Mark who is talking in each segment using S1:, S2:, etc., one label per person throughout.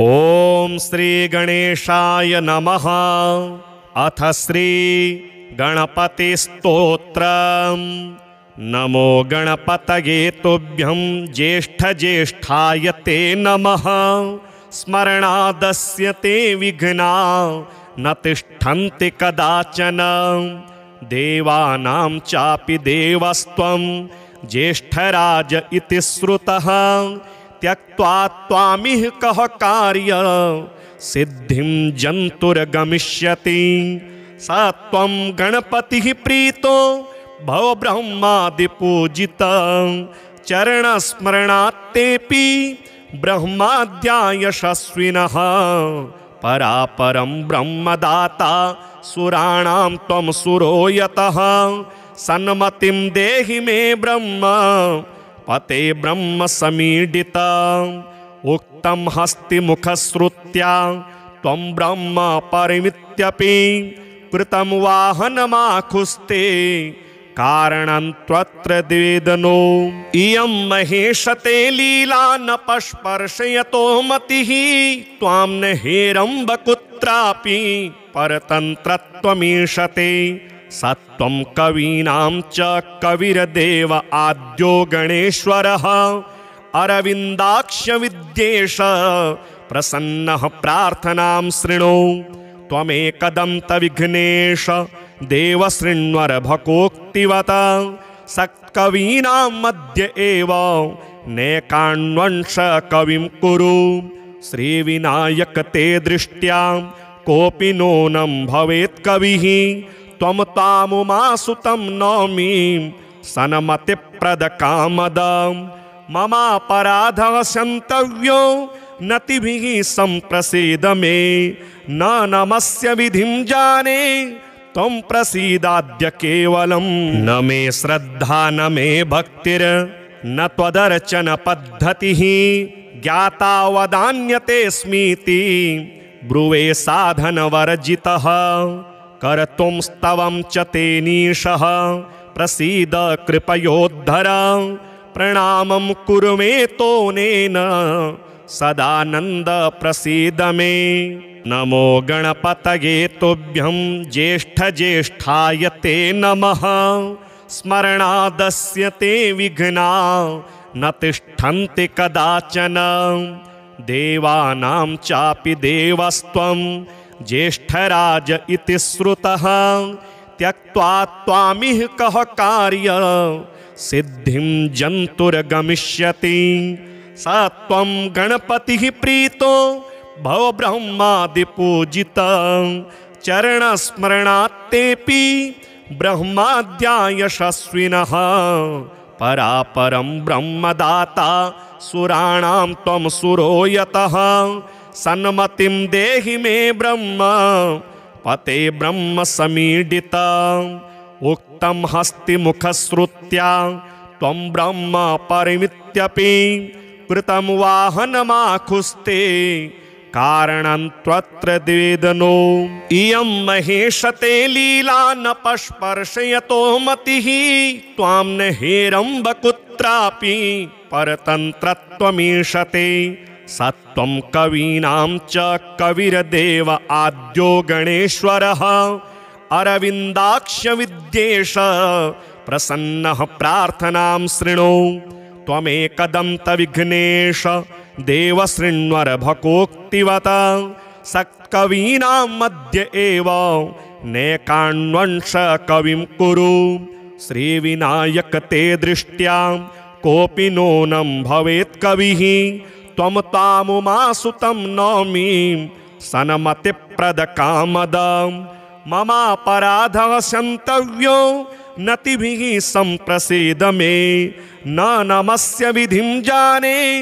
S1: ओम श्री गणेशाय नमः। अथ श्री गणपति स्तोत्रम्। नमो गणपतये तुभ्यं ज्येष्ठ ज्येष्ठाय ते नमः। स्मरणादस्य ते विघ्ना न तिष्ठन्ति कदाचन। देवानां चापि देवस्त्वं ज्येष्ठराज इति श्रुतः। त्यक्त्वा त्वामिह कः कार्य सिद्धिं जन्तुर्गमिष्यति। स त्वं गणपतिः प्रीतो भव ब्रह्मादिपूजितः। चरणस्मरणात्तेऽपि ब्रह्माद्या यशस्विनः। परापरं ब्रह्मदाता सुराणां त्वं सुरो यतः। सन्मतिं देहि मे ब्रह्म पते ब्रह्म समीडिता। उक्तं हस्तिमुखश्रुत्या त्वं ब्रह्म परिमित्यपि। कृतं वाहनमाखुस्ते कारणं त्वत्र द्वेदनो। इयं महेशते लीला न पस्पर्शयतो मतिः। त्वां न हेरम्ब कुत्रापि परतन्त्रत्वमीशते। सत्वं कवीनां च कविर्देव आद्यो गणेश्वरः। अरविन्दाक्ष विद्येश प्रसन्नः प्रार्थनां शृणु। त्वमेकदन्त विघ्नेश देव शृण्वर भकोक्तिवत। सक्कवीनां मध्य एव नैकान्वंश कविं कुरु। श्रीविनायक ते दृष्ट्या कोऽपि नूनं भवेत् कविः। त्वं तामुमासुतं नौमि सन्मतिप्रदकामदम्। ममापराधः क्षन्तव्यो नतिभिः सम्प्रसीद मे। न नमस्य विधिं जाने त्वं प्रसीदाद्य केवलम्। न मे श्रद्धा न मे भक्तिर् न त्वदर्चन पद्धतिः। ज्ञाता वदान्यतेऽस्मीति ब्रुवे साधनवर्जितः। कर्तुं स्तवं च तेनीशः प्रसीद कृपयोद्धर। प्रणामं कुरु मे तोनेन सदानन्द प्रसीद मे। नमो गणपतये तुभ्यं ज्येष्ठ ज्येष्ठाय ते नमः। स्मरणादस्य ते विघ्ना न तिष्ठन्ति कदाचन। देवानां चापि देवस्त्वं ज्येष्ठराज इति श्रुतः। त्यक्त्वा त्वामिह कः कार्य सिद्धिं जन्तुर्गमिष्यति। स त्वं गणपतिः प्रीतो भव ब्रह्मादिपूजितः। चरणस्मरणात्तेऽपि ब्रह्माद्या यशस्विनः। परापरं ब्रह्मदाता सुराणां त्वं सुरो यतः। सन्मतिं देहि मे ब्रह्म पते ब्रह्म समीडिता। उक्तं हस्तिमुखश्रुत्या त्वं ब्रह्म परिमित्यपि। कृतं वाहनमाखुस्ते कारणं त्वत्र द्वेदनो। इयं महेशते लीला न पस्पर्शयतो मतिः। त्वां न हेरम्ब कुत्रापि परतन्त्रत्वमीशते। सत्वं कवीनां च कविर्देव आद्यो गणेश्वरः। अरविन्दाक्ष विद्येश प्रसन्नः प्रार्थनां शृणु। त्वमेकदन्त विघ्नेश देव शृण्वर भकोक्तिवत। सक्कवीनां मध्य एव नैकान्वंश कविं कुरु। श्रीविनायक ते दृष्ट्या कोऽपि नूनं भवेत् कविः। त्वं तामुमासुतं नौमि सन्मतिप्रदकामदम्। ममापराधः क्षन्तव्यो नतिभिः सम्प्रसीद मे। न नमस्य विधिं जाने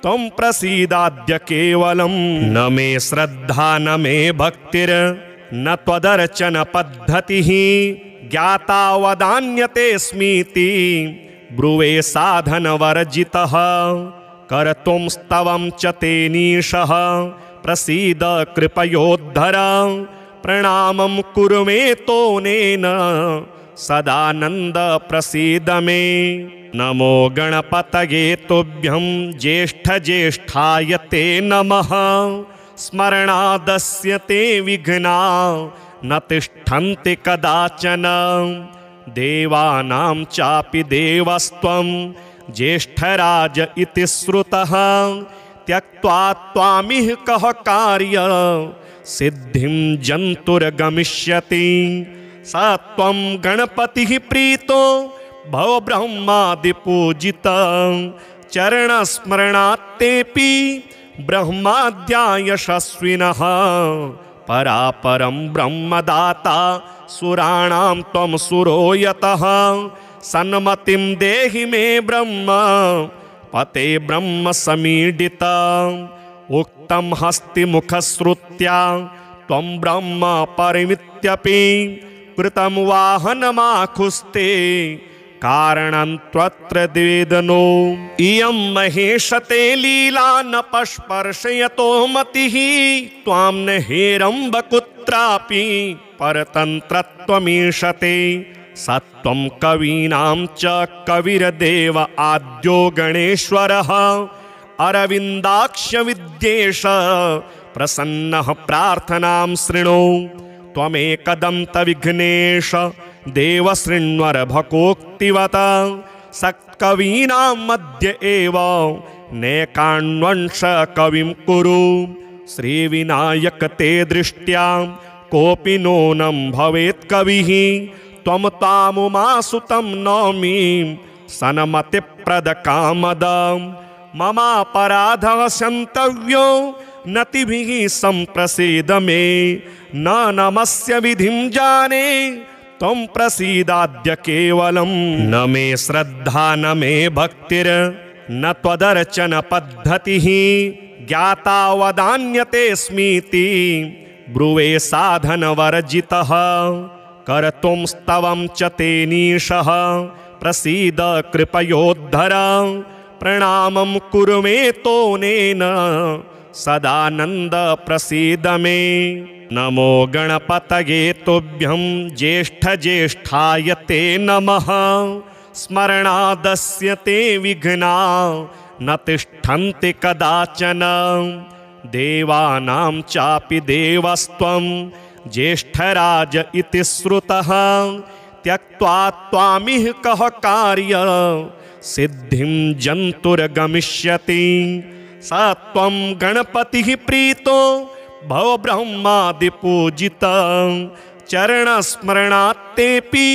S1: त्वं प्रसीदाद्य केवलम्। न मे श्रद्धा न मे भक्तिर् न त्वदर्चन पद्धतिः। ज्ञाता वदान्यतेऽस्मीति ब्रुवे साधनवर्जितः। कर्तुं स्तवं च तेनीशः प्रसीद कृपयोद्धर। प्रणामं कुरु मे तोनेन सदानन्द प्रसीद मे। नमो गणपतये तुभ्यं ज्येष्ठज्येष्ठाय ते नमः। स्मरणादस्य ते विघ्ना न तिष्ठन्ति कदाचन। देवानां चापि देवस्त्वं ज्येष्ठराज इति श्रुतः। त्यक्त्वा त्वामिह कः कार्य सिद्धिं जन्तुर्गमिष्यति। स त्वं गणपतिः प्रीतो भव ब्रह्मादिपूजितः। चरणस्मरणात्तेऽपि ब्रह्माद्या यशस्विनः। परापरं ब्रह्मदाता सुराणां त्वं सुरो यतः। सन्मतिं देहि मे ब्रह्म पते ब्रह्म समीडिता। उक्तं हस्तिमुखश्रुत्या त्वं ब्रह्म परिमित्यपि। कृतं वाहनमाखुस्ते कारणं त्वत्र द्वेदनो। इयं महेशते लीला न पस्पर्शयतो मतिः। त्वां न हेरम्ब कुत्रापि परतन्त्रत्वमीशते। सत्वं कवीनां च कविर्देव आद्यो गणेश्वरः। अरविन्दाक्ष विद्येश प्रसन्नः प्रार्थनां शृणु। त्वमेकदन्त विघ्नेश देव शृण्वर भकोक्तिवत। सत्कवीनां मध्य एव नैकान्वंश कविं कुरु। श्रीविनायक ते दृष्ट्या कोऽपि नूनं भवेत् कविः। त्वं तामुमासुतं नौमि सन्मतिप्रदकामदम्। ममापराधः क्षन्तव्यो नतिभिः सम्प्रसीद मे। न नमस्य विधिं जाने त्वं प्रसीदाद्य केवलम्। न मे श्रद्धा न मे भक्तिर् न त्वदर्चन पद्धतिः। ज्ञाता वदान्यतेऽस्मीति ब्रुवे साधनवर्जितः। कर्तुं स्तवं च तेनीशः प्रसीद कृपयोद्धर। प्रणामं कुरु मे तोनेन सदानन्द प्रसीद मे। नमो गणपतये तुभ्यं ज्येष्ठज्येष्ठाय ते नमः। स्मरणादस्य ते विघ्ना न तिष्ठन्ति कदाचन। देवानां चापि देवस्त्वं ज्येष्ठराज इति श्रुतः। त्यक्त्वा त्वामिह कः कार्य सिद्धिं जन्तुर्गमिष्यति। स त्वं गणपतिः प्रीतो भव ब्रह्मादिपूजितः। चरणस्मरणात्तेऽपि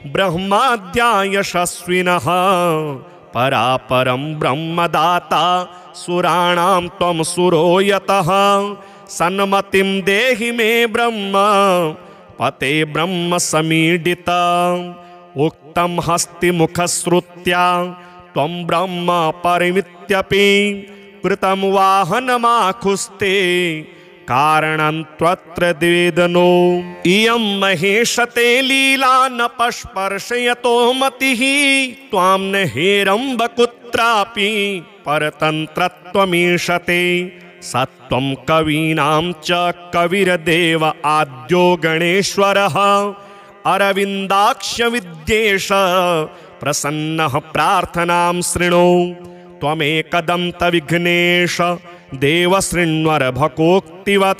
S1: ब्रह्माद्या यशस्विनः। परापरं ब्रह्मदाता सुराणां त्वं सुरो यतः। सन्मतिं देहि मे ब्रह्म पते ब्रह्म समीडिता। उक्तं हस्तिमुखश्रुत्या त्वं ब्रह्म परिमित्यपि। कृतं वाहनमाखुस्ते कारणं त्वत्र द्वेदनो। इयं महेशते लीला न पस्पर्शयतो मतिः। त्वां न हेरम्ब कुत्रापि परतन्त्रत्वमीशते। सत्वं कवीनां च कविर्देव आद्यो गणेश्वरः। अरविन्दाक्ष विद्येश प्रसन्नः प्रार्थनां शृणु। त्वमेकदन्त विघ्नेश देव शृण्वर भकोक्तिवत।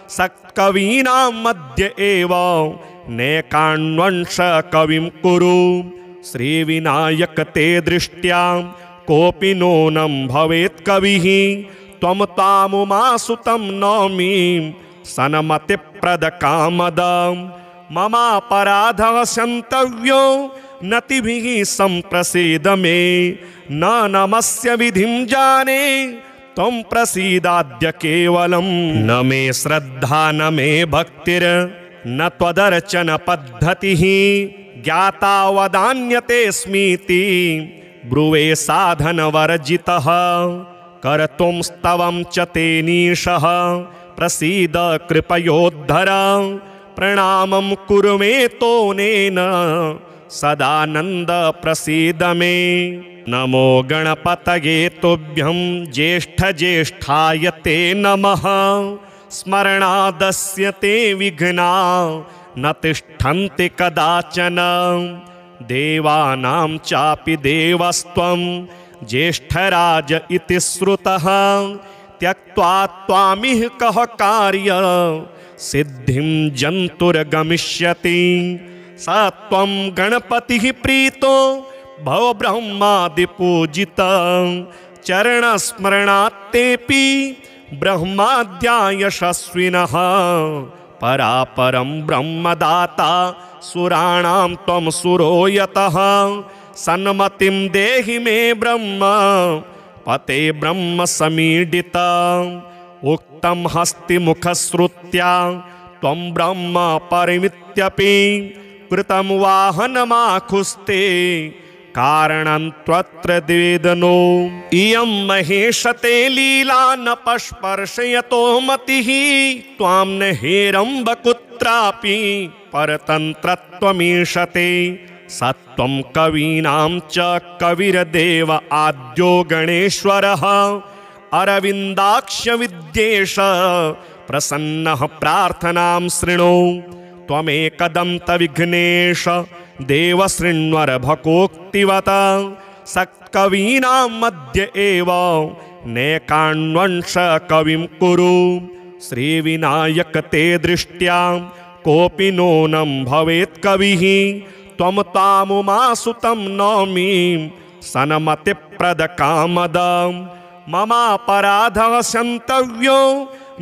S1: सत्कवीनां मध्य एव नैकान्वंश कविं कुरु। श्रीविनायक ते दृष्ट्या कोऽपि नूनं भवेत् कविः। त्वं तामुमासुतं नौमि सन्मतिप्रदकामदम्। ममापराधः क्षन्तव्यो नतिभिः सम्प्रसीद मे। न नमस्य विधिं जाने त्वं प्रसीदाद्य केवलम्। न मे श्रद्धा न मे भक्तिर् न त्वदर्चन पद्धतिः। ज्ञाता वदान्यतेऽस्मीति ब्रुवे साधनवर्जितः। कर्तुं स्तवं च तेनीशः प्रसीद कृपयोद्धर। प्रणामं कुरु मे तोनेन सदानन्द प्रसीद मे। नमो गणपतये तुभ्यं ज्येष्ठज्येष्ठाय ते नमः। स्मरणादस्य ते विघ्ना न तिष्ठन्ति कदाचन। देवानां चापि देवस्त्वं ज्येष्ठराज इति श्रुतः त्यक्त्वा त्वामिह कः कार्य सिद्धिं जन्तुर्गमिष्यति स त्वं गणपतिः प्रीतो भव ब्रह्मादिपूजिता चरणस्मरणात्तेऽपि ब्रह्माद्या यशस्विनः परापरं ब्रह्मदाता सुराणां त्वं सुरो यतः सन्मतिं देहि मे ब्रह्म पते ब्रह्म समीडिता उक्तं हस्तिमुखश्रुत्या त्वं ब्रह्म परिमित्यपि कृतं वाहनमाखुस्ते कारणं त्वत्र द्वेदनो इयं महेशते लीला न पस्पर्शयतो मतिः त्वां न हेरम्ब कुत्रापि परतन्त्रत्वमीशते सत्वं कवीनां च कविर्देव आद्यो गणेश्वरः अरविन्दाक्ष विद्येश प्रसन्नः प्रार्थनां शृणु त्वमेकदन्त विघ्नेश देव शृण्वर भकोक्तिवत सक्कवीनां मध्य एव नैकान्वंश कविं कुरु श्रीविनायक ते दृष्ट्या कोऽपि नूनं भवेत् कविः त्वं तामुमासुतं नौमि सन्मतिप्रदकामदं ममापराधः क्षन्तव्यो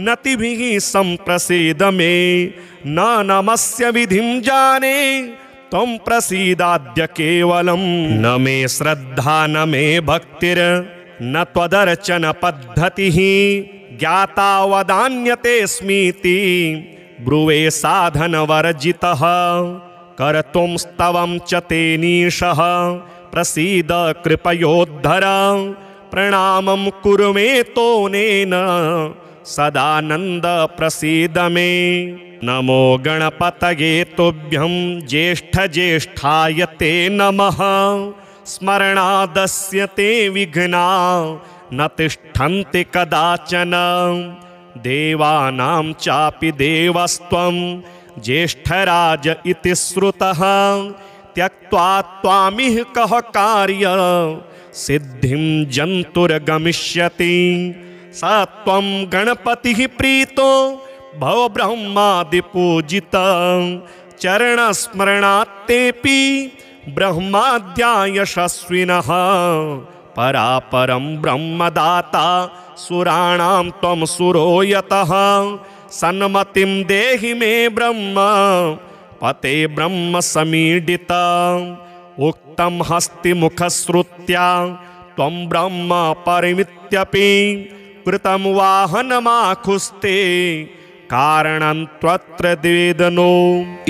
S1: नतिभिः सम्प्रसीद मे न नमस्य विधिं जाने त्वं प्रसीदाद्य केवलं न मे श्रद्धा न मे भक्तिर् न त्वदर्चन पद्धतिः ज्ञाता वदान्यतेऽस्मीति ब्रुवे साधनवर्जितः कर्तुं स्तवं च तेनीशः प्रसीद कृपयोद्धर प्रणामं कुरु मे तोनेन सदानन्द प्रसीद मे नमो गणपतये तुभ्यं ज्येष्ठ ज्येष्ठाय ते नमः स्मरणादस्य ते विघ्ना न तिष्ठन्ति कदाचन देवानां चापि देवस्त्वं ज्येष्ठराज इति श्रुतः त्यक्त्वा त्वामिह कः कार्य सिद्धिं जन्तुर्गमिष्यति स त्वं गणपतिः प्रीतो भव ब्रह्मादिपूजिता चरणस्मरणात्तेऽपि ब्रह्माद्या यशस्विनः परापरं ब्रह्मदाता सुराणां त्वं सुरो यतः सन्मतिं देहि मे ब्रह्म पते ब्रह्म समीडिता उक्तं हस्तिमुखश्रुत्या त्वं ब्रह्म परिमित्यपि कृतं वाहनमाखुस्ते कारणं त्वत्र द्वेदनो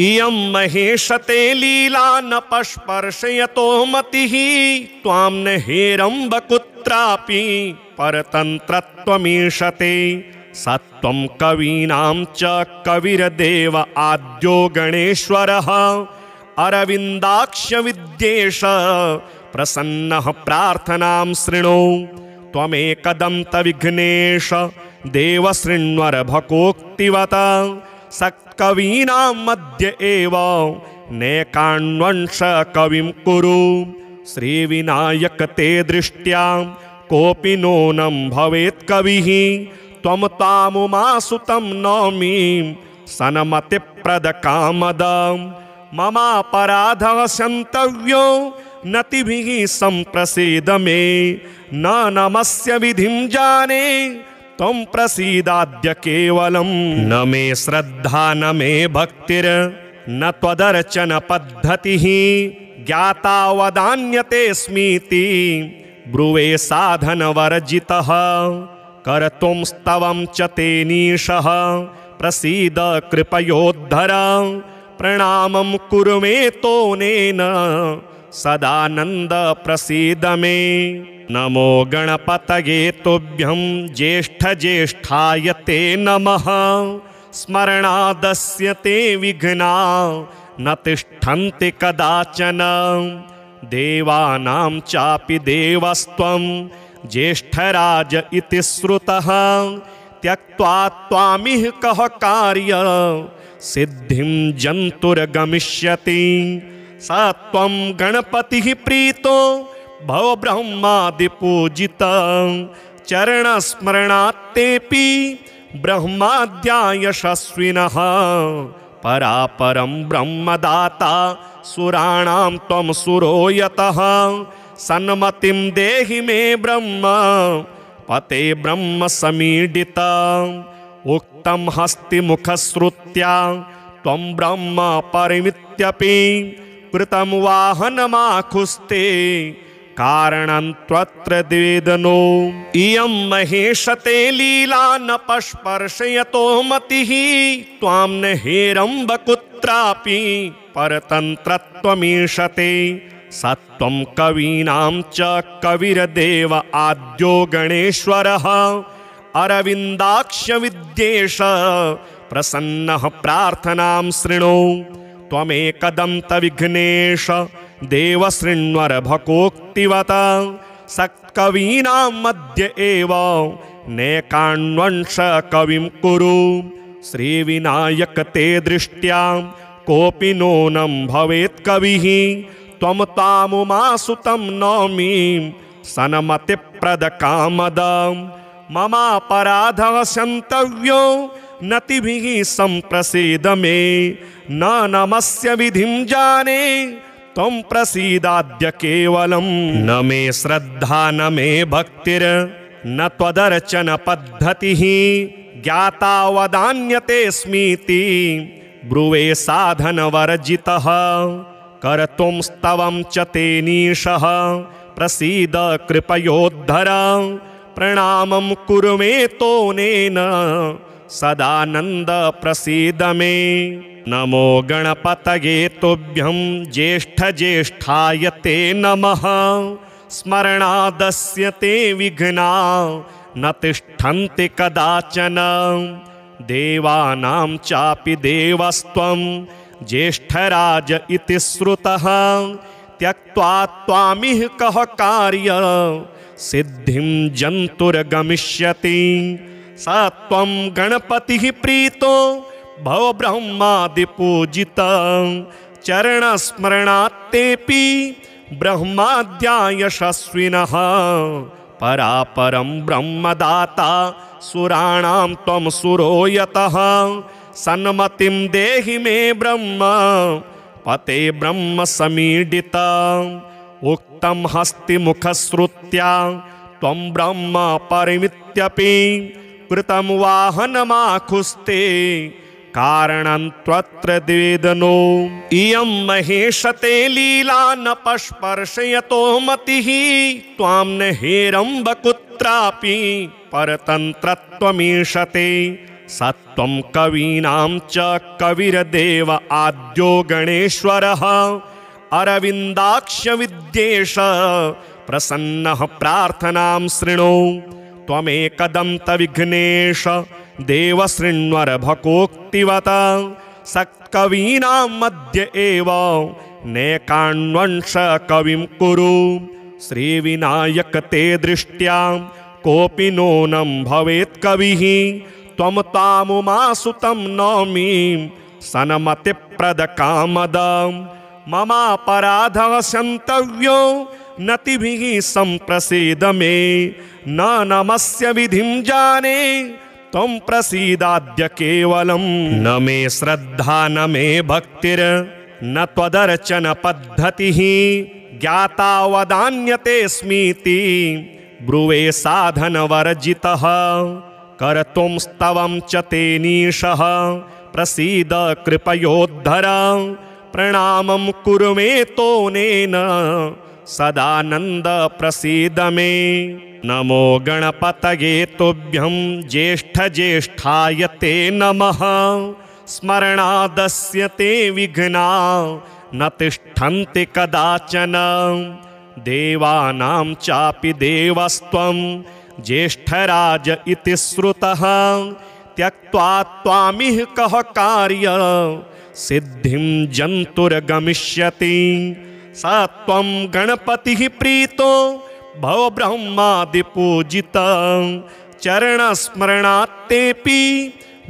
S1: इयं महेशते लीला न पस्पर्शयतो मतिः त्वां न हेरम्ब कुत्रापि परतन्त्रत्वमीशते सत्वं कवीनां च कविर्देव आद्यो गणेश्वरः अरविन्दाक्ष विद्येश प्रसन्नः प्रार्थनां शृणु त्वमेकदन्त विघ्नेश देव शृण्वर भकोक्तिवत सक्कवीनां मध्य एव नैकान्वंश कविं कुरु श्रीविनायक ते दृष्ट्या कोऽपि नूनं भवेत् कविः त्वं तामुमासुतं नौमि सन्मतिप्रदकामदं ममापराधः क्षन्तव्यो नतिभिः सम्प्रसीद मे न नमस्य विधिं जाने त्वं प्रसीदाद्य केवलं न मे श्रद्धा न मे भक्तिर् न त्वदर्चन पद्धतिः ज्ञाता वदान्यतेऽस्मीति ब्रुवे साधनवर्जितः कर्तुं स्तवं च तेनीशः प्रसीद कृपयोद्धर प्रणामं कुरु मे तोनेन सदानन्द प्रसीद मे नमो गणपतये तुभ्यं ज्येष्ठ ज्येष्ठाय ते नमः स्मरणादस्य ते विघ्ना न तिष्ठन्ति कदाचन देवानां चापि देवस्त्वं ज्येष्ठराज इति श्रुतः त्यक्त्वा त्वामिह कः कार्य सिद्धिं जन्तुर्गमिष्यति स त्वं गणपतिः प्रीतो भव ब्रह्मादिपूजितः चरणस्मरणात्तेऽपि ब्रह्माद्या यशस्विनः परापरं ब्रह्मदाता सुराणां त्वं सुरो यतः सन्मतिं देहि मे ब्रह्म पते ब्रह्म समीडिता उक्तं हस्तिमुखश्रुत्या त्वं ब्रह्म परिमित्यपि कृतं वाहनमाखुस्ते कारणं त्वत्र द्वेदनो इयं महेशते लीला न पस्पर्शयतो मतिः त्वां न हेरम्ब कुत्रापि परतन्त्रत्वमीशते सत्वं कवीनां च कविर्देव आद्यो गणेश्वरः अरविन्दाक्ष विद्येश प्रसन्नः प्रार्थनां शृणु त्वमेकदन्तविघ्नेश देव शृण्वर भकोक्तिवत सत्कवीनां मध्य एव नैकान्वंश कविं कुरु श्रीविनायक ते दृष्ट्या कोऽपि नूनं भवेत् कविः त्वं तामुमासुतं नौमि सन्मतिप्रदकामदं ममापराधः क्षन्तव्यो नतिभिः सम्प्रसीद मे न नमस्य विधिं जाने त्वं प्रसीदाद्य केवलं न मे श्रद्धा न मे भक्तिर् न त्वदर्चन पद्धतिः ज्ञाता वदान्यतेऽस्मीति ब्रुवे साधनवर्जितः कर्तुं स्तवं च तेनीशः प्रसीद कृपयोद्धर प्रणामं कुरु मे तोनेन सदानन्द प्रसीद मे नमो गणपतये तुभ्यं ज्येष्ठज्येष्ठाय ते नमः स्मरणादस्य ते विघ्ना न तिष्ठन्ति कदाचन देवानां चापि देवस्त्वं ज्येष्ठराज इति श्रुतः त्यक्त्वा त्वामिह कः कार्य सिद्धिं जन्तुर्गमिष्यति स त्वं गणपतिः प्रीतो भव ब्रह्मादिपूजितः चरणस्मरणात्तेऽपि ब्रह्माद्या यशस्विनः परापरं ब्रह्मदाता सुराणां त्वं सुरो यतः सन्मतिं देहि मे ब्रह्म पते ब्रह्म समीडिता उक्तं हस्तिमुखश्रुत्या त्वं ब्रह्म परिमित्यपि कृतं वाहनमाखुस्ते कारणं त्वत्र द्वेदनो इयं महेशते लीला न पस्पर्शयतो मतिः त्वां न हेरम्ब कुत्रापि परतन्त्रत्वमीशते सत्वं कवीनां च कविर्देव आद्यो गणेश्वरः अरविन्दाक्ष विद्येश प्रसन्नः प्रार्थनां शृणु त्वमेकदन्तविघ्नेश देव शृण्वर भकोक्तिवत सत्कवीनां मध्य एव नैकान्वंश कविं कुरु श्रीविनायक ते दृष्ट्या कोऽपि नूनं भवेत् कविः त्वं तामुमासुतं नौमि सन्मतिप्रदकामदं ममापराधः क्षन्तव्यो नतिभिः सम्प्रसीद मे न नमस्य विधिं जाने त्वं प्रसीदाद्य केवलं न मे श्रद्धा न मे भक्तिर् न त्वदर्चन पद्धतिः ज्ञाता वदान्यतेऽस्मीति ब्रुवे साधनवर्जितः कर्तुं स्तवं च तेनीशः प्रसीद कृपयोद्धर प्रणामं कुरु मे तोनेन सदानन्द प्रसीद मे नमो गणपतये तुभ्यं ज्येष्ठज्येष्ठाय ते नमः स्मरणादस्य ते विघ्ना न तिष्ठन्ति कदाचन देवानां चापि देवस्त्वं ज्येष्ठराज इति श्रुतः त्यक्त्वा त्वामिह कः कार्य सिद्धिं जन्तुर्गमिष्यति स त्वं गणपतिः प्रीतो भव ब्रह्मादिपूजितः चरणस्मरणात्तेऽपि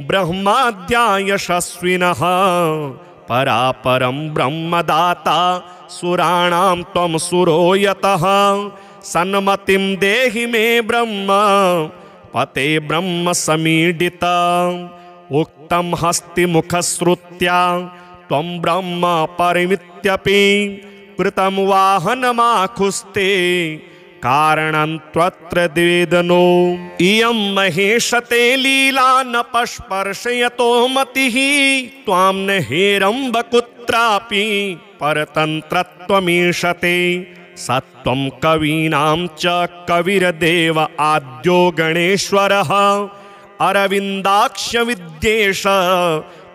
S1: ब्रह्माद्या यशस्विनः परापरं ब्रह्मदाता सुराणां त्वं सुरो यतः सन्मतिं देहि मे ब्रह्म पते ब्रह्म समीडिता उक्तं हस्तिमुखश्रुत्या त्वं ब्रह्म परिमित्यपि कृतं वाहनमाखुस्ते कारणं त्वत्र द्वेदनो इयं महेशते लीला न पस्पर्शयतो मतिः त्वां न हेरम्ब कुत्रापि परतन्त्रत्वमीशते सत्वं कवीनां च कविर्देव आद्यो गणेश्वरः अरविन्दाक्ष विद्येश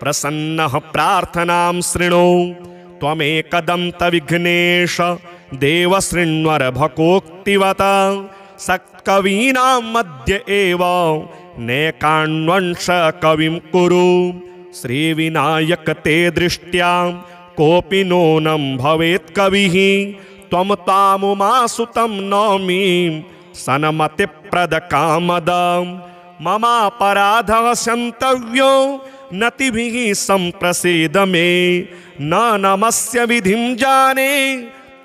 S1: प्रसन्नः प्रार्थनां शृणु त्वमेकदन्त विघ्नेश देव शृण्वर भकोक्तिवत सक्कवीनां मध्य एव नैकान्वंश कविं कुरु श्रीविनायक ते दृष्ट्या कोऽपि नूनं भवेत् कविः त्वं तामुमासुतं नौमि सन्मतिप्रदकामद ममापराधः क्षन्तव्यो नतिभिः सम्प्रसीद मे न नमस्य विधिं जाने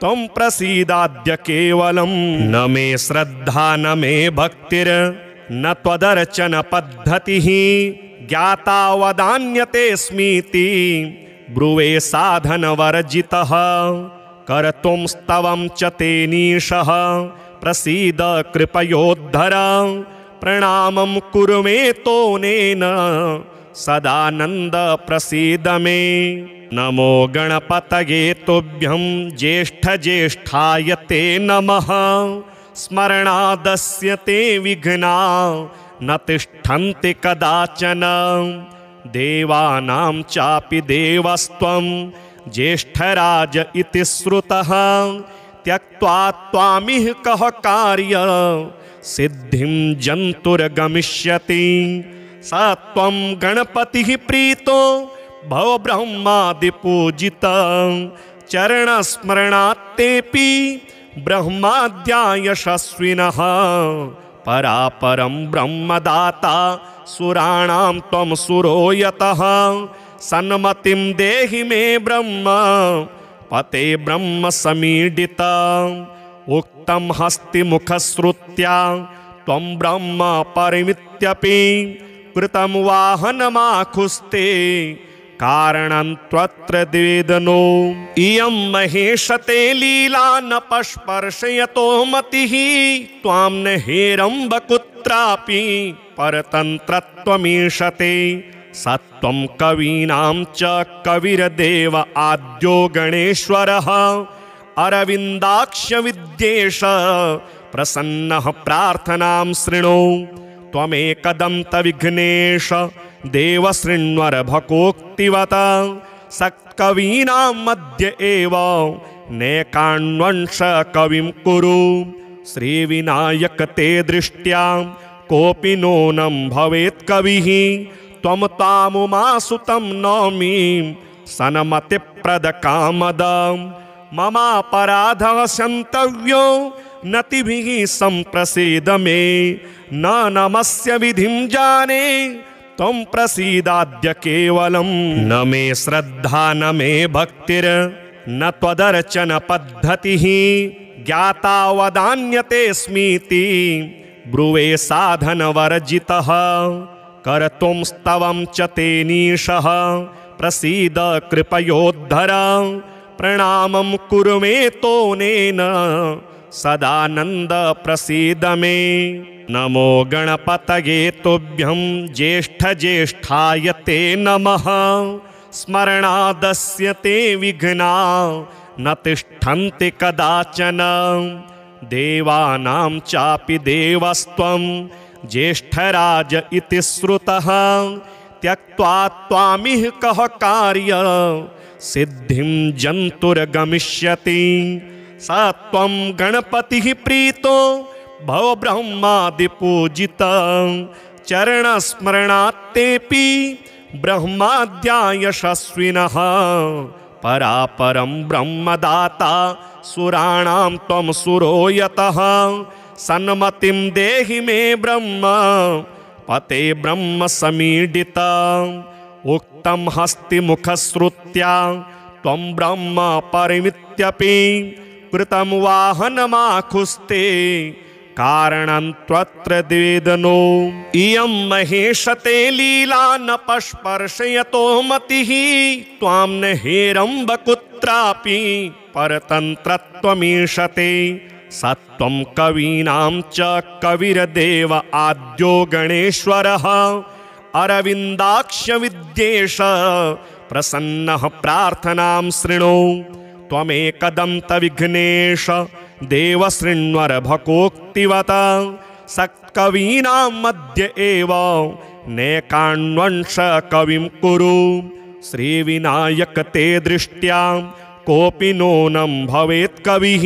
S1: त्वं प्रसीदाद्य केवलं न मे श्रद्धा न मे भक्तिर् न त्वदर्चन पद्धतिः ज्ञाता वदान्यतेऽस्मीति ब्रुवे साधनवर्जितः कर्तुं स्तवं च तेनीशः प्रसीद कृपयोद्धर प्रणामं कुरु मे तोनेन सदानन्द प्रसीद मे नमो गणपतये तुभ्यं ज्येष्ठज्येष्ठाय ते नमः स्मरणादस्य ते विघ्ना न तिष्ठन्ति कदाचन देवानां चापि देवस्त्वं ज्येष्ठराज इति श्रुतः त्यक्त्वा त्वामिह कः कार्य सिद्धिं जन्तुर्गमिष्यति स त्वं गणपतिः प्रीतो भव ब्रह्मादिपूजिता चरणस्मरणात्तेऽपि ब्रह्माद्या यशस्विनः परापरं ब्रह्मदाता सुराणां त्वं सुरो यतः सन्मतिं देहि मे ब्रह्म पते ब्रह्म समीडिता उक्तं हस्तिमुखश्रुत्या त्वं ब्रह्म परिमित्यपि कृतं वाहनमाखुस्ते कारणं त्वत्र द्वेदनो इयं महेशते लीला न पस्पर्शयतो मतिः त्वां न हेरम्ब कुत्रापि परतन्त्रत्वमीशते सत्वं कवीनां च कविर्देव आद्यो गणेश्वरः अरविन्दाक्ष विद्येश प्रसन्नः प्रार्थनां शृणु त्वमेकदन्त विघ्नेश देव शृण्वर भकोक्तिवत सक्कवीनां मध्य एव नैकान्वंश कविं कुरु श्रीविनायक ते दृष्ट्या कोऽपि नूनं भवेत् कविः त्वं तामुमासुतं नौमि सन्मतिप्रदकामद ममापराधः क्षन्तव्यो नतिभिः सम्प्रसीद मे न नमस्य विधिं जाने त्वं प्रसीदाद्य केवलं न मे श्रद्धा न मे भक्तिर् न त्वदर्चन पद्धतिः ज्ञाता वदान्यतेऽस्मीति ब्रुवे साधनवर्जितः कर्तुं स्तवं च तेनीशः प्रसीद कृपयोद्धर प्रणामं कुरु मे तोनेन सदानन्द प्रसीद मे नमो गणपतये तुभ्यं ज्येष्ठज्येष्ठाय ते नमः स्मरणादस्य ते विघ्ना न तिष्ठन्ति कदाचन देवानां चापि देवस्त्वं ज्येष्ठराज इति श्रुतः त्यक्त्वा त्वामिह कः कार्य सिद्धिं जन्तुर्गमिष्यति स त्वं गणपतिः प्रीतो भव ब्रह्मादिपूजिता चरणस्मरणात्तेऽपि ब्रह्माद्या यशस्विनः परापरं ब्रह्मदाता सुराणां त्वं सुरो यतः सन्मतिं देहि मे ब्रह्म पते ब्रह्म समीडिता उक्तं हस्तिमुखश्रुत्या त्वं ब्रह्म परिमित्यपि कृतं वाहनमाखुस्ते कारणं त्वत्र द्वेदनो इयं महेशते लीला न पस्पर्शयतो मतिः त्वां न हेरम्ब कुत्रापि परतन्त्रत्वमीशते सत्वं कवीनां च कविर्देव आद्यो गणेश्वरः अरविन्दाक्ष विद्येश प्रसन्नः प्रार्थनां शृणु त्वमेकदन्त विघ्नेश देव शृण्वर भकोक्तिवत सत्कवीनां मध्य एव नैकान्वंश कविं कुरु श्रीविनायक ते दृष्ट्या कोऽपि नूनं भवेत् कविः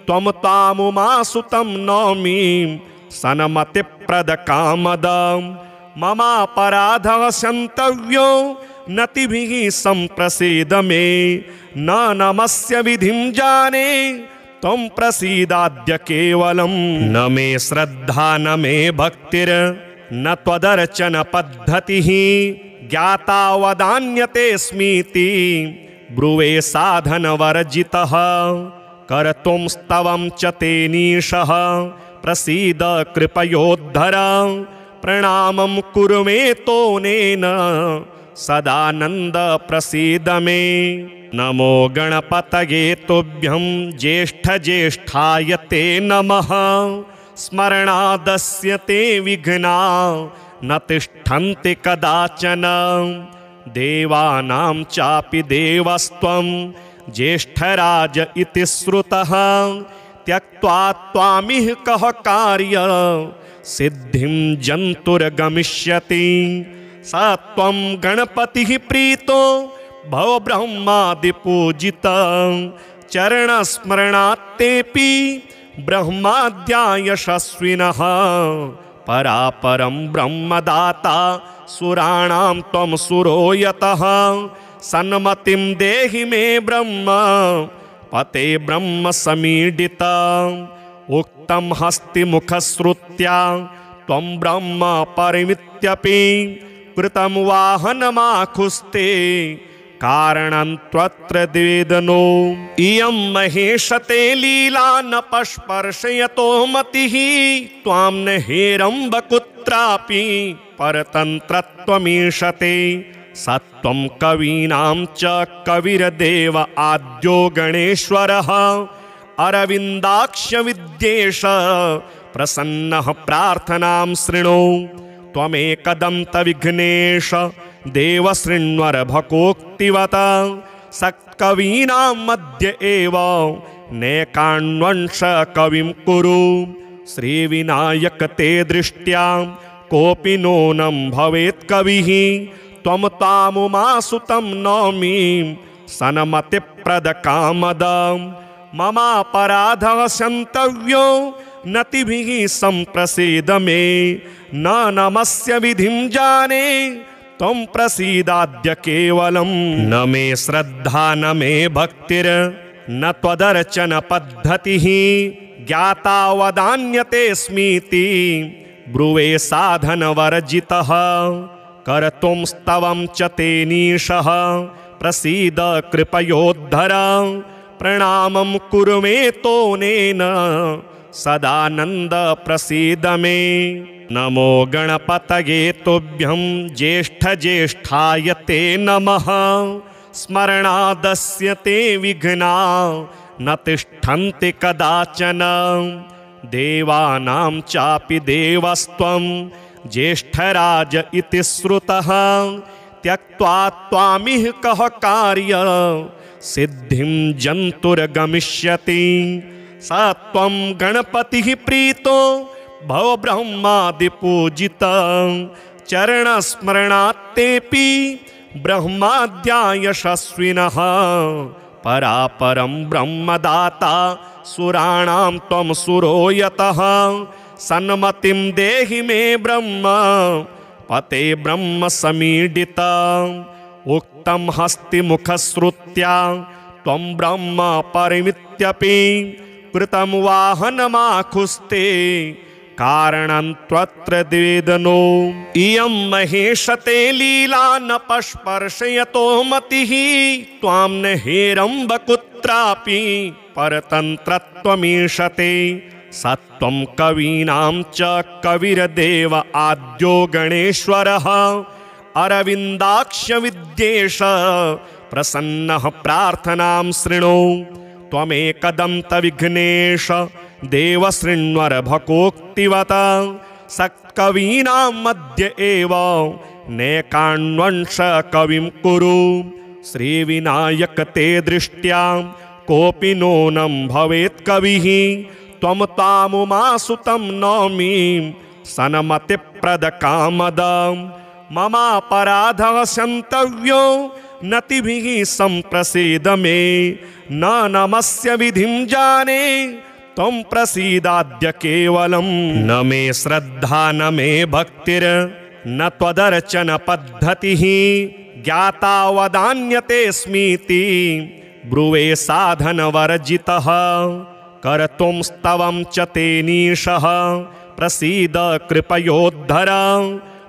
S1: त्वं तामुमासुतं नौमि सन्मतिप्रदकामदं ममापराधः क्षन्तव्यो नतिभिः सम्प्रसीद मे न नमस्य विधिं जाने त्वं प्रसीदाद्य केवलं न मे श्रद्धा न मे भक्तिर् न त्वदर्चन पद्धतिः ज्ञाता वदान्यतेऽस्मीति ब्रुवे साधनवर्जितः कर्तुं स्तवं च तेनीशः प्रसीद कृपयोद्धर प्रणामं कुरु मे तोनेन सदानन्द प्रसीद मे नमो गणपतये तुभ्यं ज्येष्ठज्येष्ठाय ते नमः स्मरणादस्य ते विघ्ना न तिष्ठन्ति कदाचन देवानां चापि देवस्त्वं ज्येष्ठराज इति श्रुतः त्यक्त्वा त्वामिह कः कार्य सिद्धिं जन्तुर्गमिष्यति स त्वं गणपतिः प्रीतो भव ब्रह्मादिपूजिता चरणस्मरणात्तेऽपि ब्रह्माद्या यशस्विनः परापरं ब्रह्मदाता सुराणां त्वं सुरो यतः सन्मतिं देहि मे ब्रह्म पते ब्रह्म समीडिता उक्तं हस्तिमुखश्रुत्या त्वं ब्रह्म परिमित्यपि कृतं वाहनमाखुस्ते कारणं त्वत्र द्वेदनो इयं महेशते लीला न पस्पर्शयतो मतिः त्वां न हेरम्ब कुत्रापि परतन्त्रत्वमीशते सत्वं कवीनां च कविर्देव आद्यो गणेश्वरः अरविन्दाक्ष विद्येश प्रसन्नः प्रार्थनां शृणु त्वमेकदन्त विघ्नेश देव शृण्वर भकोक्तिवत सत्कवीनां मध्य एव नैकान्वंश कविं कुरु श्रीविनायक ते दृष्ट्या कोऽपि नूनं भवेत् कविः त्वं तामुमासुतं नौमि सन्मतिप्रदकामदं ममापराधः क्षन्तव्यो नतिभिः सम्प्रसीद मे न नमस्य विधिं जाने त्वं प्रसीदाद्य केवलं न मे श्रद्धा न मे भक्तिर् न त्वदर्चन पद्धतिः ज्ञाता वदान्यतेऽस्मीति ब्रुवे साधनवर्जितः कर्तुं स्तवं च तेनीशः प्रसीद कृपयोद्धर प्रणामं कुरु मे तोनेन सदानन्द प्रसीद मे नमो गणपतये तुभ्यं ज्येष्ठज्येष्ठाय ते नमः स्मरणादस्य ते विघ्ना न तिष्ठन्ति कदाचन देवानां चापि देवस्त्वं ज्येष्ठराज इति श्रुतः त्यक्त्वा त्वामिह कः कार्य सिद्धिं जन्तुर्गमिष्यति स त्वं गणपतिः प्रीतो भव ब्रह्मादिपूजिता चरणस्मरणात्तेऽपि ब्रह्माद्या यशस्विनः परापरं ब्रह्मदाता सुराणां त्वं सुरो यतः सन्मतिं देहि मे ब्रह्म पते ब्रह्म समीडिता उक्तं हस्तिमुखश्रुत्या त्वं ब्रह्म परिमित्यपि कृतं वाहनमाखुस्ते कारणं त्वत्र द्वेदनो। इयं महेशते लीला न पस्पर्शयतो मतिः त्वां न हेरम्ब कुत्रापि परतन्त्रत्वमीशते। सत्वं कवीनां च कविर्देव आद्यो गणेश्वरः अरविन्दाक्ष विद्येश प्रसन्नः प्रार्थनां शृणु। त्वमेकदन्त विघ्नेश देव शृण्वर भकोक्तिवत सत्कवीनां मध्य एव नैकान्वंश कविं कुरु। श्रीविनायक ते दृष्ट्या कोऽपि नूनं भवेत् कविः त्वं तामुमासुतं नौमि सन्मतिप्रदकामदं। ममापराधः क्षन्तव्यो नतिभिः सम्प्रसीद मे न नमस्य विधिं जाने त्वं प्रसीदाद्य केवलं। न मे श्रद्धा न मे भक्तिर् न त्वदर्चन पद्धतिः ज्ञाता वदान्यतेऽस्मीति ब्रुवे साधनवर्जितः। कर्तुं स्तवं च तेनीशः प्रसीद कृपयोद्धर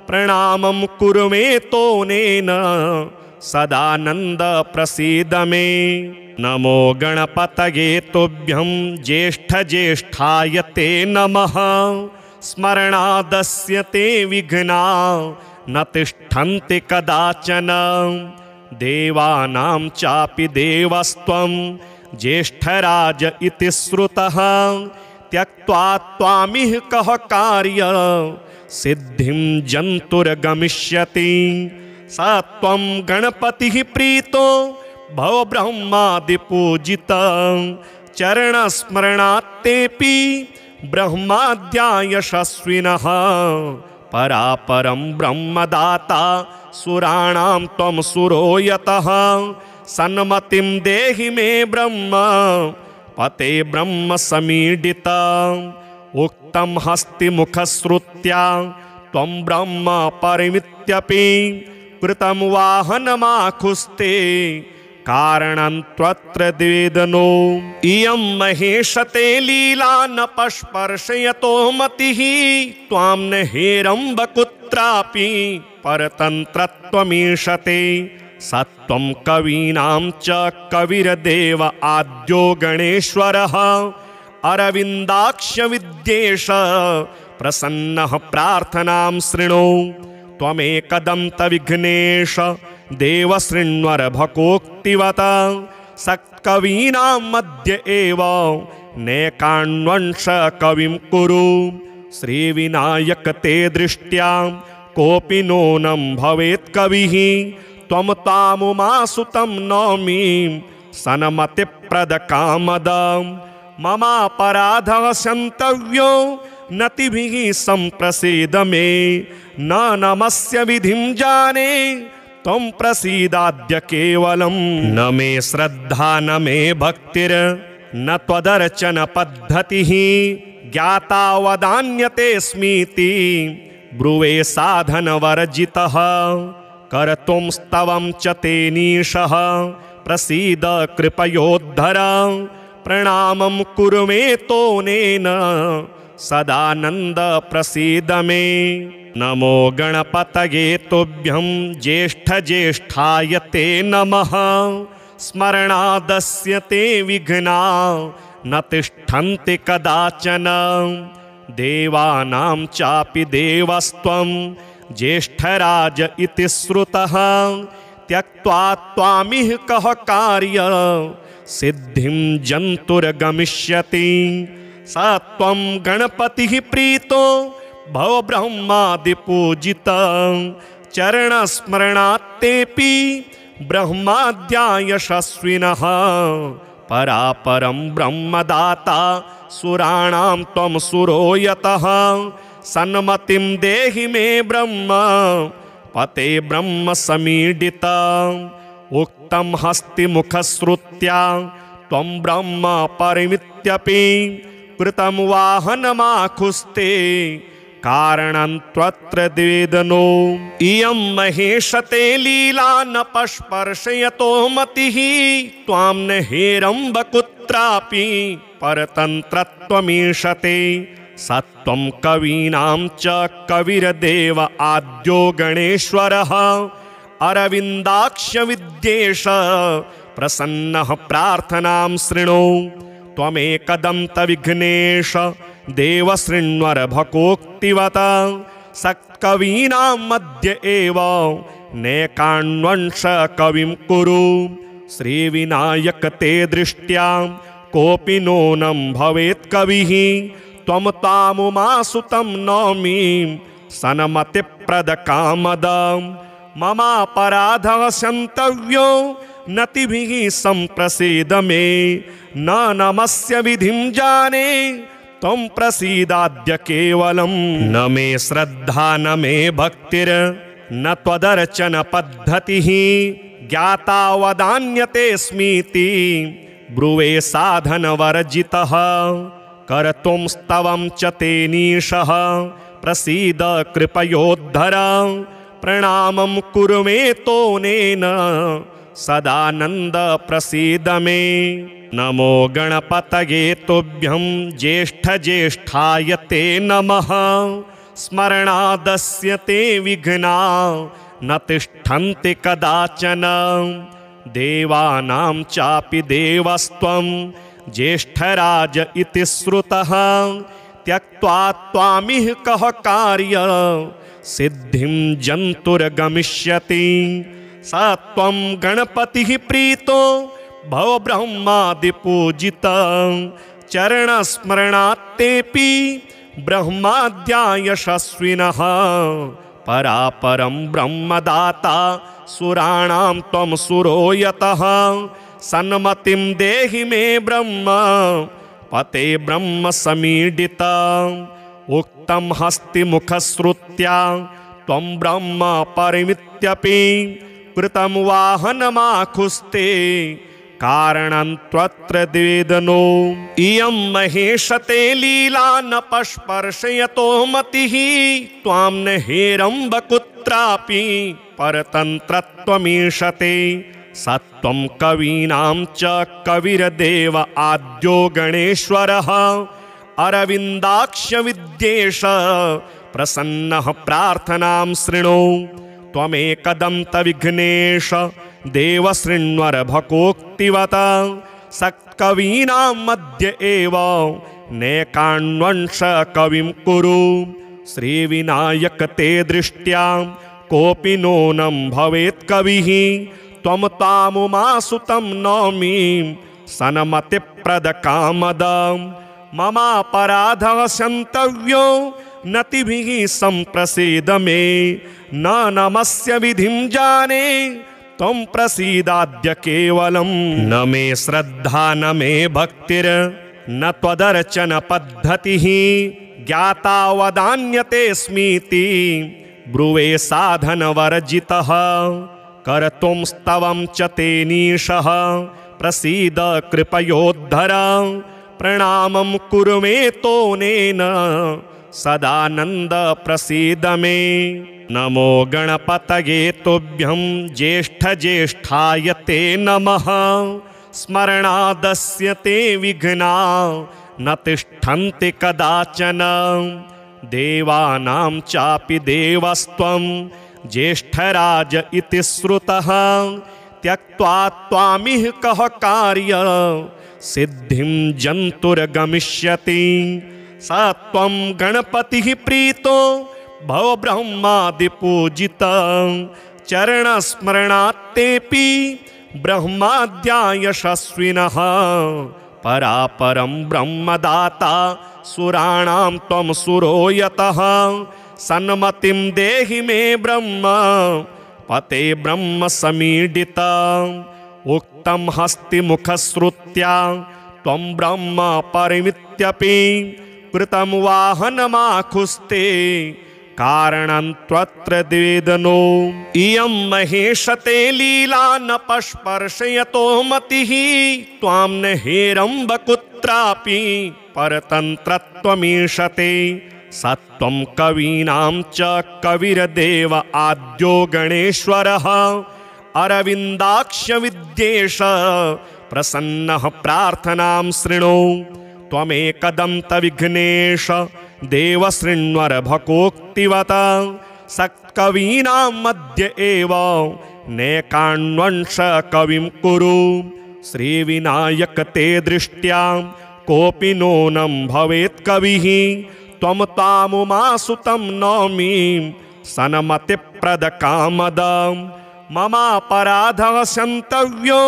S1: प्रणामं कुरु मे तोनेन सदानन्द प्रसीद मे। नमो गणपतये तुभ्यं ज्येष्ठ ज्येष्ठाय ते नमः। स्मरणादस्य ते विघ्ना न तिष्ठन्ति कदाचन। देवानां चापि देवस्त्वं ज्येष्ठराज इति श्रुतः त्यक्त्वा त्वामिह कः कार्य सिद्धिं जन्तुर्गमिष्यति। स त्वं गणपतिः प्रीतो भव ब्रह्मादिपूजितः चरणस्मरणात्तेऽपि ब्रह्माद्या यशस्विनः। परापरं ब्रह्मदाता सुराणां त्वं सुरो यतः सन्मतिं देहि मे ब्रह्म पते ब्रह्म समीडिता। उक्तं हस्तिमुखश्रुत्या त्वं ब्रह्म परिमित्यपि कृतं वाहनमाखुस्ते कारणं त्वत्र द्वेदनो। इयं महेशते लीला न पस्पर्शयतो मतिः त्वां न हेरम्ब कुत्रापि परतन्त्रत्वमीशते। सत्वं कवीनां च कविर्देव आद्यो गणेश्वरः अरविन्दाक्ष विद्येश प्रसन्नः प्रार्थनां शृणु। त्वमेकदन्त विघ्नेश देव शृण्वर भकोक्तिवत सत्कवीनां मध्य एव नैकान्वंश कविं कुरु। श्रीविनायक ते दृष्ट्या कोऽपि नूनं भवेत् कविः त्वं तामुमासुतं नौमि सन्मतिप्रदकामदं। ममापराधः क्षन्तव्यो नतिभिः सम्प्रसीद मे न नमस्य विधिं जाने त्वं प्रसीदाद्य केवलं। न मे श्रद्धा न मे भक्तिर् न त्वदर्चन पद्धतिः ज्ञाता वदान्यतेऽस्मीति ब्रुवे साधनवर्जितः। कर्तुं स्तवं च तेनीशः प्रसीद कृपयोद्धर प्रणामं कुरु मे तोनेन सदानन्द प्रसीद मे। नमो गणपतये तुभ्यं ज्येष्ठ ज्येष्ठाय ते नमः। स्मरणादस्य ते विघ्ना न तिष्ठन्ति कदाचन। देवानां चापि देवस्त्वं ज्येष्ठराज इति श्रुतः त्यक्त्वा त्वामिह कः कार्य सिद्धिं जन्तुर्गमिष्यति। स त्वं गणपतिः प्रीतो भव ब्रह्मादिपूजितः चरणस्मरणात्तेऽपि ब्रह्माद्या यशस्विनः। परापरं ब्रह्मदाता सुराणां त्वं सुरो यतः सन्मतिं देहि मे ब्रह्म पते ब्रह्म समीडिता। उक्तं हस्तिमुखश्रुत्या त्वं ब्रह्म परिमित्यपि कृतं वाहनमाखुस्ते कारणं त्वत्र द्वेदनो। इयं महेशते लीला न पस्पर्शयतो मतिः त्वां न हेरम्ब कुत्रापि परतन्त्रत्वमीशते। सत्वं कवीनां च कविर्देव आद्यो गणेश्वरः अरविन्दाक्ष विद्येश प्रसन्नः प्रार्थनां शृणु त्वमेकदन्तविघ्नेश देव शृण्वर भकोक्तिवत सत्कवीनां मध्य एव नैकान्वंश कविं कुरु श्रीविनायक ते दृष्ट्या कोऽपि नूनं भवेत् कविः त्वं तामुमासुतं नौमि सन्मतिप्रदकामदम् ममापराधः क्षन्तव्यो नतिभिः सम्प्रसीद मे न नमस्य विधिं जाने त्वं प्रसीदाद्य केवलं न मे श्रद्धा न मे भक्तिर् न त्वदर्चन पद्धतिः ज्ञाता वदान्यतेऽस्मीति ब्रुवे साधनवर्जितः कर्तुं स्तवं च तेनीशः प्रसीद कृपयोद्धर प्रणामं कुरु मे तोनेन सदानंद प्रसीद मे नमो गणपतये तुभ्यं ज्येष्ठ ज्येष्ठाय ते नमः स्मरणादस्य ते विघ्ना न तिष्ठन्ति कदाचन देवानां चापि देवस्त्वं ज्येष्ठराज इति श्रुतः त्यक्त्वा त्वामिह कः कार्य सिद्धिं जन्तुर्गमिष्यति स त्वं गणपतिः प्रीतो भव ब्रह्मादिपूजिता चरणस्मरणात्तेऽपि ब्रह्माद्या यशस्विनः परापरं ब्रह्मदाता सुराणां त्वं सुरो यतः सन्मतिं देहि मे ब्रह्म पते ब्रह्म समीडिता उक्तं हस्तिमुखश्रुत्या त्वं ब्रह्म परिमित्यपि कृतं वाहनमाखुस्ते कारणं त्वत्र द्वेदनो इयं महेशते लीला न पस्पर्शयतो मतिः त्वां न हेरम्ब कुत्रापि परतन्त्रत्वमीशते सत्वं कवीनां च कविर्देव आद्यो गणेश्वरः अरविन्दाक्ष विद्येश प्रसन्नः प्रार्थनां शृणु त्वमेकदन्तविघ्नेश देव शृण्वर भकोक्तिवत सत्कवीनां मध्य एव नैकान्वंश कविं कुरु श्रीविनायक ते दृष्ट्या कोऽपि नूनं भवेत् कविः त्वं तामुमासुतं नौमि सन्मतिप्रदकामदम् ममापराधः क्षन्तव्यो नतिभिः सम्प्रसीद मे न नमस्य विधिं जाने त्वं प्रसीदाद्य केवलं न मे श्रद्धा न मे भक्तिर् न त्वदर्चन पद्धतिः ज्ञाता वदान्यतेऽस्मीति ब्रुवे साधनवर्जितः कर्तुं स्तवं च तेनीशः प्रसीद कृपयोद्धर प्रणामं कुरु मे तोनेन सदानंद प्रसीद मे नमो गणपतये तुभ्यं ज्येष्ठ ज्येष्ठाय ते नमः स्मरणादस्य ते विघ्ना न तिष्ठन्ति कदाचन देवानां चापि देवस्त्वं ज्येष्ठराज इति श्रुतः त्यक्त्वा त्वामिह कः कार्य सिद्धिं जन्तुर्गमिष्यति स त्वं गणपतिः प्रीतो भव ब्रह्मादिपूजिता चरणस्मरणात्तेऽपि ब्रह्माद्या यशस्विनः परापरं ब्रह्मदाता सुराणां त्वं सुरो यतः सन्मतिं देहि मे ब्रह्म पते ब्रह्म समीडिता उक्तं हस्तिमुखश्रुत्या त्वं ब्रह्म परिमित्यपि कृतं वाहनमाखुस्ते कारणं त्वत्र द्वेदनो इयं महेशते लीला न पस्पर्शयतो मतिः त्वां न हेरम्ब कुत्रापि परतन्त्रत्वमीशते सत्वं कवीनां च कविर्देव आद्यो गणेश्वरः अरविन्दाक्ष विद्येश प्रसन्नः प्रार्थनां शृणु त्वमेकदन्तविघ्नेश देव शृण्वर भकोक्तिवत सत्कवीनां मध्य एव नैकान्वंश कविं कुरु श्रीविनायक ते दृष्ट्या कोऽपि नूनं भवेत् कविः त्वं तामुमासुतं नौमि सन्मतिप्रदकामदं ममापराधः क्षन्तव्यो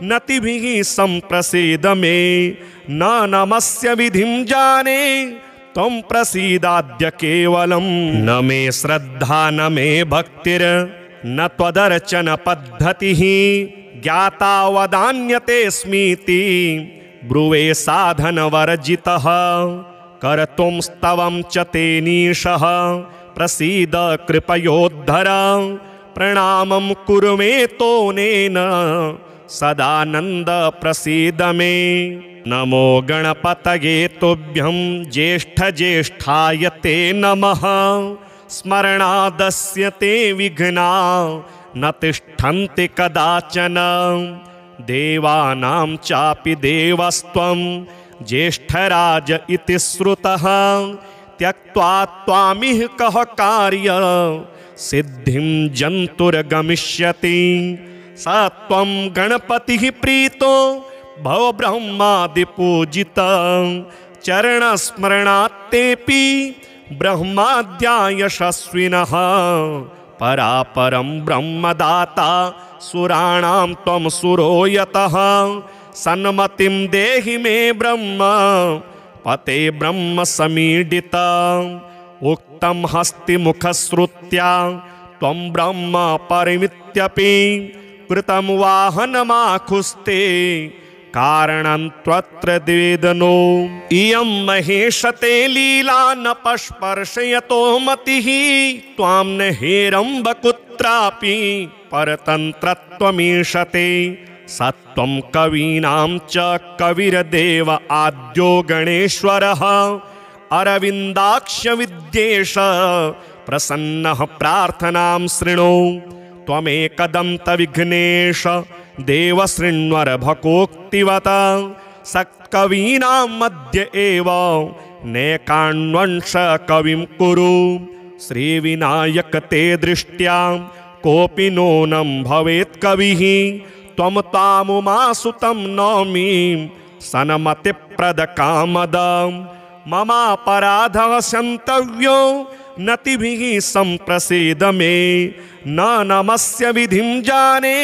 S1: नतिभिः सम्प्रसीद मे न नमस्य विधिं जाने त्वं प्रसीदाद्य केवलं न मे श्रद्धा न मे भक्तिर् न त्वदर्चन पद्धतिः ज्ञाता वदान्यतेऽस्मीति ब्रुवे साधनवर्जितः कर्तुं स्तवं च तेनीशः प्रसीद कृपयोद्धर प्रणामं कुरु मे तोनेन सदानन्द प्रसीद मे नमो गणपतये तुभ्यं ज्येष्ठज्येष्ठाय ते नमः स्मरणादस्य ते विघ्ना न तिष्ठन्ति कदाचन देवानां चापि देवस्त्वं ज्येष्ठराज इति श्रुतः त्यक्त्वा त्वामिह कः कार्य सिद्धिं जन्तुर्गमिष्यति स त्वं गणपतिः प्रीतो भव ब्रह्मादिपूजितः चरणस्मरणात्तेऽपि ब्रह्माद्या यशस्विनः परापरं ब्रह्मदाता सुराणां त्वं सुरो यतः सन्मतिं देहि मे ब्रह्म पते ब्रह्म समीडिता उक्तं हस्तिमुखश्रुत्या त्वं ब्रह्म परिमित्यपि कृतं वाहनमाखुस्ते कारणं त्वत्र द्वेदनो इयं महेशते लीला न पस्पर्शयतो मतिः त्वां न हेरम्ब कुत्रापि परतन्त्रत्वमीशते सत्वं कवीनां च कविर्देव आद्यो गणेश्वरः अरविन्दाक्ष विद्येश प्रसन्नः प्रार्थनां शृणु त्वमेकदन्तविघ्नेश देव शृण्वर भकोक्तिवत सत्कवीनां मध्य एव नैकान्वंश कविं कुरु श्रीविनायक ते दृष्ट्या कोऽपि नूनं भवेत् कविः त्वं तामुमासुतं नौमि सन्मतिप्रदकामदं ममापराधः क्षन्तव्यो नतिभिः सम्प्रसीद मे न नमस्य विधिं जाने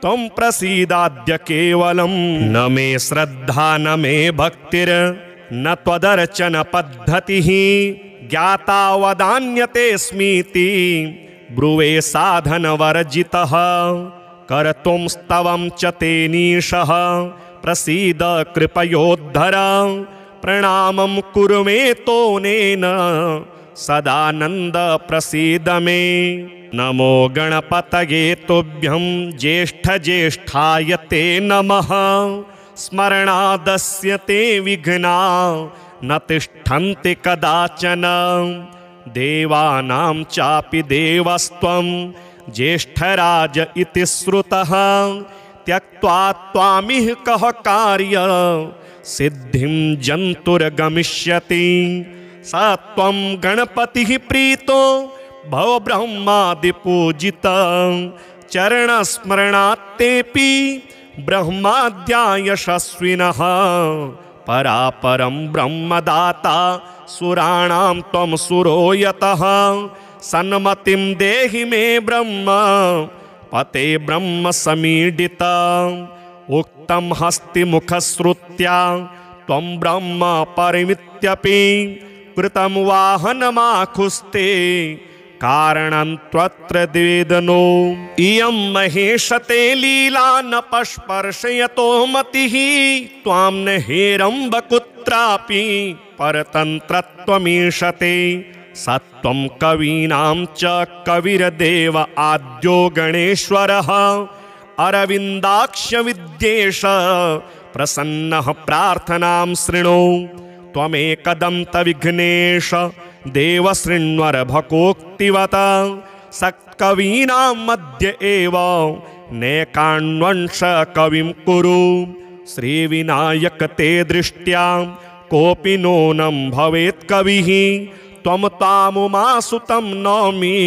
S1: त्वं प्रसीदाद्य केवलं न मे श्रद्धा न मे भक्तिर् न त्वदर्चन पद्धतिः ज्ञाता वदान्यतेऽस्मीति ब्रुवे साधनवर्जितः कर्तुं स्तवं च तेनीशः प्रसीद कृपयोद्धर प्रणामं कुरु मे तोनेन सदानन्द प्रसीद मे नमो गणपतये तुभ्यं ज्येष्ठज्येष्ठाय ते नमः स्मरणादस्य ते विघ्ना न तिष्ठन्ति कदाचन देवानां चापि देवस्त्वं ज्येष्ठराज इति श्रुतः त्यक्त्वा त्वामिह कः कार्य सिद्धिं जन्तुर्गमिष्यति स त्वं गणपतिः प्रीतो भव ब्रह्मादिपूजितः चरणस्मरणात्तेऽपि ब्रह्माद्या यशस्विनः परापरं ब्रह्मदाता सुराणां त्वं सुरो यतः सन्मतिं देहि मे ब्रह्म पते ब्रह्म समीडिता उक्तं हस्तिमुखश्रुत्या त्वं ब्रह्म परिमित्यपि कृतं वाहनमाखुस्ते कारणं त्वत्र द्वेदनो इयं महेशते लीला न पस्पर्शयतो मतिः त्वां न हेरम्ब कुत्रापि परतन्त्रत्वमीशते सत्वं कवीनां च कविर्देव आद्यो गणेश्वरः अरविन्दाक्ष विद्येश प्रसन्नः प्रार्थनां शृणु त्वमेकदन्तविघ्नेश देव शृण्वर भकोक्तिवत सत्कवीनां मध्य एव नैकान्वंश कविं कुरु श्रीविनायक ते दृष्ट्या कोऽपि नूनं भवेत् कविः त्वं तामुमासुतं नौमि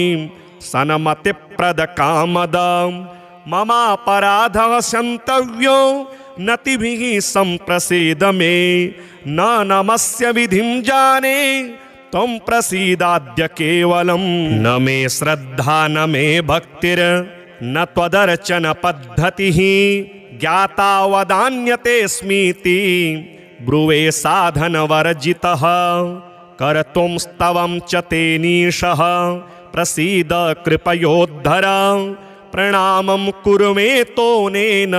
S1: सन्मतिप्रदकामदं ममापराधः क्षन्तव्यो नतिभिः सम्प्रसीद मे न नमस्य विधिं जाने त्वं प्रसीदाद्य केवलं न मे श्रद्धा न मे भक्तिर् न त्वदर्चन पद्धतिः ज्ञाता वदान्यतेऽस्मीति ब्रुवे साधनवर्जितः कर्तुं स्तवं च तेनीशः प्रसीद कृपयोद्धर प्रणामं कुरु मे तोनेन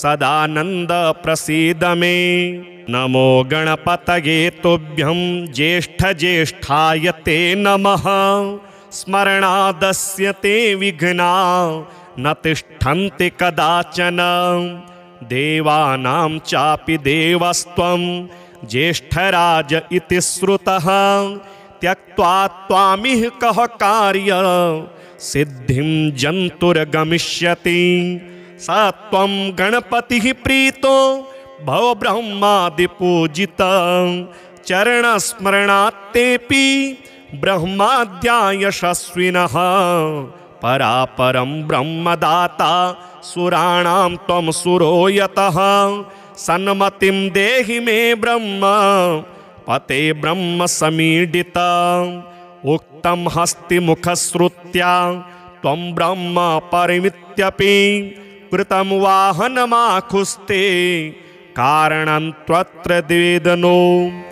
S1: सदानन्द प्रसीद मे नमो गणपतये तुभ्यं ज्येष्ठज्येष्ठाय ते नमः स्मरणादस्य ते विघ्ना न तिष्ठन्ति कदाचन देवानां चापि देवस्त्वं ज्येष्ठराज इति श्रुतः त्यक्त्वा त्वामिह कः कार्य सिद्धिं जन्तुर्गमिष्यति स त्वं गणपतिः प्रीतो भव ब्रह्मादिपूजितः चरणस्मरणात्तेऽपि ब्रह्माद्या यशस्विनः परापरं ब्रह्मदाता सुराणां त्वं सुरो यतः सन्मतिं देहि मे ब्रह्म पते ब्रह्म समीडिता उक्तं हस्तिमुखश्रुत्या त्वं ब्रह्म परिमित्यपि कृतं वाहनमाखुस्ते कारणं त्वत्र द्वेदनो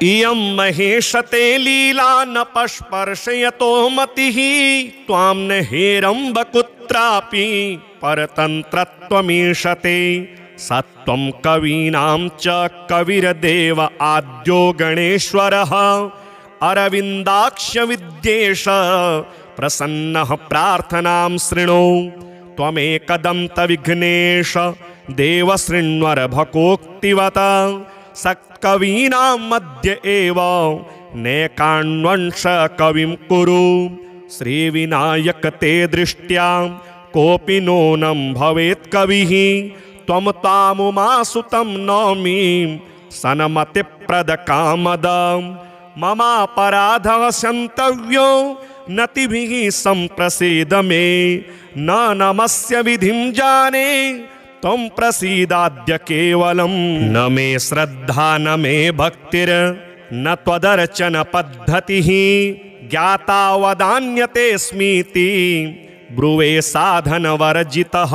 S1: इयं महेशते लीला न पस्पर्शयतो मतिः त्वां न हेरम्ब कुत्रापि परतन्त्रत्वमीशते सत्वं कवीनां च कविर्देव आद्यो गणेश्वरः अरविन्दाक्ष विद्येश प्रसन्नः प्रार्थनां शृणु त्वमेकदन्त विघ्नेश देव शृण्वर भकोक्तिवत सत्कवीनां मध्य एव नैकान्वंश कविं कुरु श्रीविनायक ते दृष्ट्या कोऽपि नूनं भवेत् कविः त्वं तामुमासुतं नौमि सन्मतिप्रदकामदं ममापराधः क्षन्तव्यो नतिभिः सम्प्रसीद मे न नमस्य विधिं जाने त्वं प्रसीदाद्य केवलं न मे श्रद्धा न मे भक्तिर् न त्वदर्चन पद्धतिः ज्ञाता वदान्यतेऽस्मीति ब्रुवे साधनवर्जितः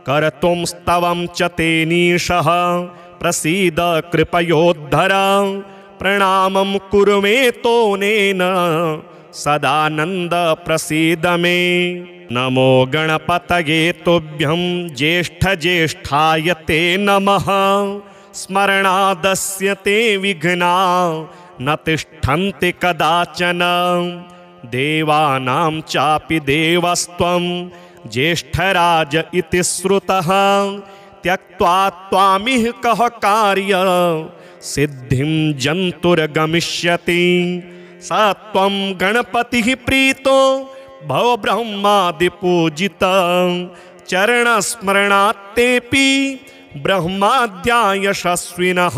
S1: कर्तुं स्तवं च तेनीशः प्रसीद कृपयोद्धर प्रणामं कुरु मे तोनेन सदानन्द प्रसीद मे नमो गणपतये तुभ्यं ज्येष्ठज्येष्ठाय ते नमः स्मरणादस्य ते विघ्ना न तिष्ठन्ति कदाचन देवानां चापि देवस्त्वं ज्येष्ठराज इति श्रुतः त्यक्त्वा त्वामिह कः कार्य सिद्धिं जन्तुर्गमिष्यति स त्वं गणपतिः प्रीतो भव ब्रह्मादिपूजितः चरणस्मरणात्तेऽपि ब्रह्माद्या यशस्विनः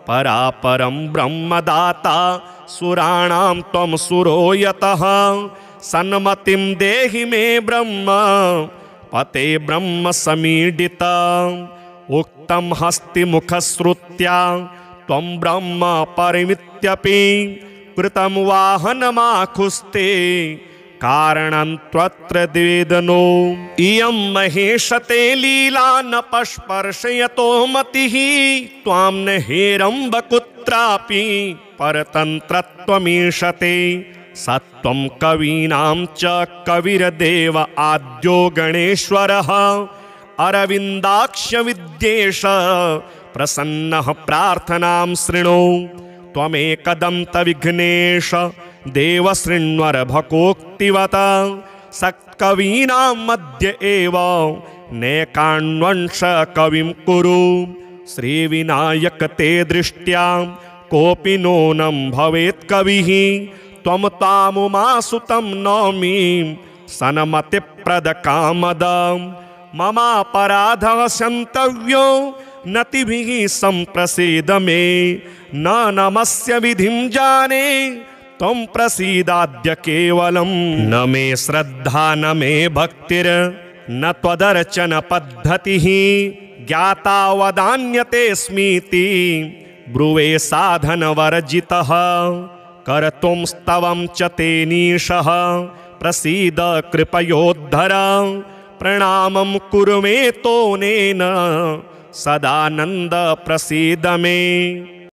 S1: परापरं ब्रह्मदाता सुराणां त्वं सुरो यतः सन्मतिं देहि मे ब्रह्म पते ब्रह्म समीडिता उक्तं हस्तिमुखश्रुत्या त्वं ब्रह्म परिमित्यपि कृतं वाहनमाखुस्ते कारणं त्वत्र द्वेदनो इयं महेशते लीला न पस्पर्शयतो मतिः त्वां न हेरम्ब कुत्रापि परतन्त्रत्वमीशते सत्वं कवीनां च कविर्देव आद्यो गणेश्वरः अरविन्दाक्ष विद्येश प्रसन्नः प्रार्थनां शृणु त्वमेकदन्त विघ्नेश देव शृण्वर भकोक्तिवत सत्कवीनां मध्य एव नैकान्वंश कविं कुरु श्रीविनायक ते दृष्ट्या कोऽपि नूनं भवेत् कविः त्वं तामुमासुतं नौमि सन्मतिप्रदकामदं ममापराधः क्षन्तव्यो नतिभिः संप्रसीद मे। न नमस्य विधिं जाने त्वं प्रसीदाद्य केवलम्। न मे श्रद्धा न मे भक्तिर् न त्वदर्चन पद्धतिः। ज्ञाता वदान्यतेऽस्मीति ब्रुवे साधनवर्जितः। कर्तुं स्तवं च तेनीशः प्रसीद कृपयोद्धर। प्रणामं कुरु मे तोनेन सदानन्द प्रसीद मे।